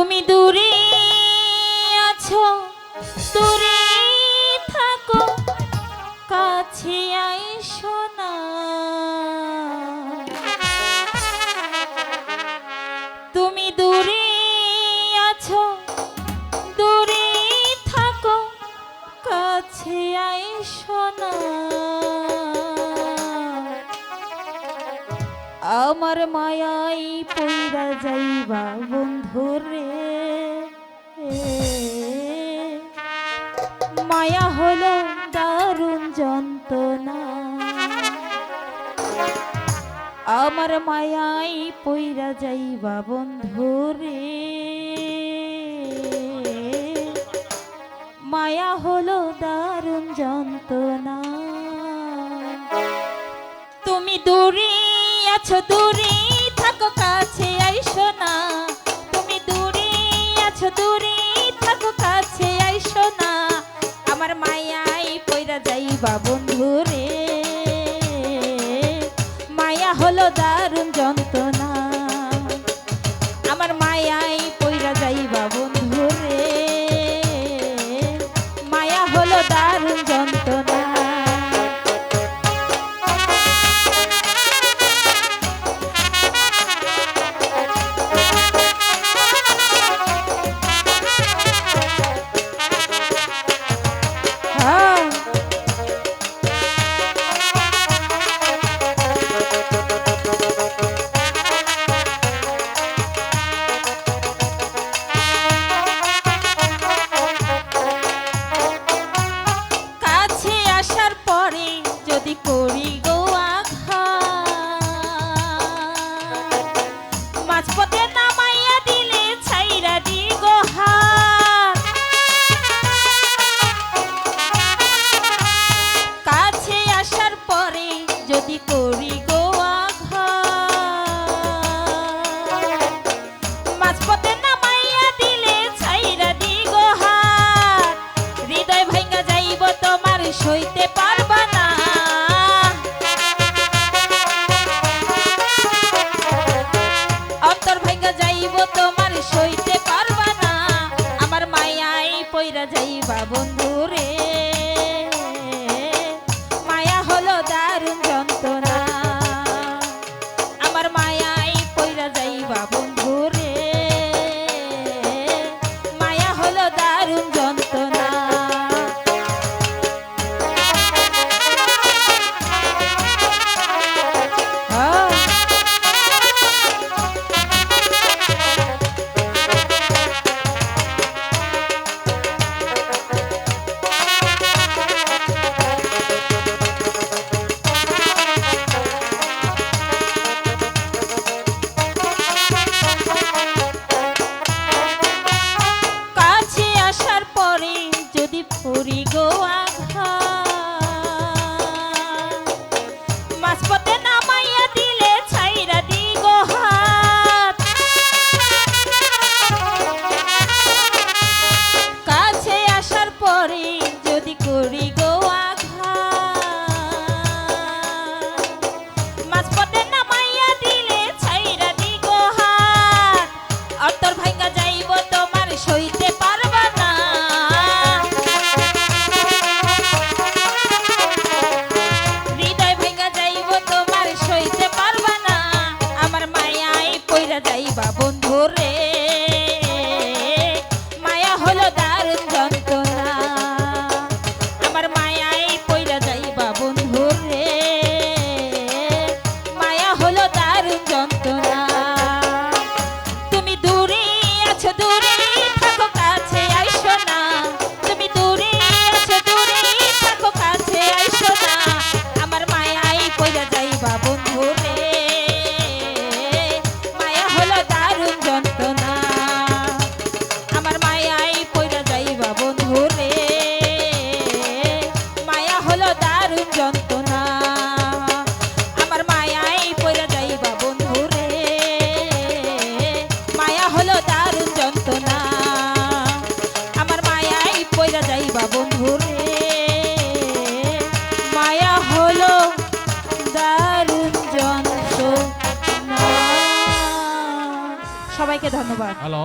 তুমি দূরে আছো, দূরে থাকো, কাছে আইসো না। তুমি দূরে আছো, দূরে থাকো, কাছে আইসো না। আমার মায়াই পইরা যাইবা বন্ধুরে, মায়া হলো দারুণ যন্ত্রণা। আমার মায়াই পইরা যাইবা বন্ধুরে, মায়া হলো দারুণ যন্ত্রণা। তুমি দূরে আছো, দূরে থাকো, কাছে আইসো না। তুমি দূরে আছো, দূরে থাকো, কাছে আইসো না। আমার মায়াই পইরা যাইবা বন্ধুরে, মায়া হলো দারুণ যন্ত্রণা। আমার মায়াই পইরা যাইবা বন্ধুরে, মায়া হলো দারুণ যন্ত্রণা। যদি করি গো আঘাত, মাঝপথে নামাইয়া দিলে ছাইরা দি গো হাত। কাছে আসার পরে যদি করি গো আঘাত, মাঝপথে নামাইয়া দিলে ছাইরা দি গো হাত। হৃদয় ভাঙা যাইব তোমার সইতে পারবা না। তোমার সইতে পারবা না। আমার মায়াই পইরা যাইবা বন্ধুরে, মায়া হলো দারুণ যন্ত্রণা। আমার মায়াই পইরা যাইবা বন্ধুরে, মায়া হলো দারুণ যন্ত্রণা। যদি পড়ি গো আঘাত, মাঝপথে নামাইয়া দিলে ছাইরা দি গো হাত। কাছে আসার পরে যদি করি গো আঘাত, মাঝপথে নামাইয়া দিলে ছাইরা দি গো হাত। অন্তর ভাঙা যাইব তোমার সইতে পারবা না। যাইবা বন্ধুরে, মায়া হলো দারুণ যন্ত্রণা। আমার মায়াই পইরা যাইবা বন্ধুরে, মায়া হলো দারুণ যন্ত্রণা। তুমি দূরে আছো, দূরে থাকো, কাছে আইসো না। তুমি দূরে আছো, দূরে থাকো, কাছে আইসো না। আমার মায়াই পইরা যাইবা বন্ধুরে, আমার মায়াই পইরা যাইবা বন্ধুরে, মায়া হলো দারুণ যন্ত্রণা। আমার মায়াই পইরা যাইবা বন্ধুরে, মায়া হলো দারুণ যন্ত্রণা। আমার মায়াই পইরা যাইবা বন্ধুরে, মায়া হলো দারুণ যন্ত্রণা। সবাইকে ধন্যবাদ। হ্যালো।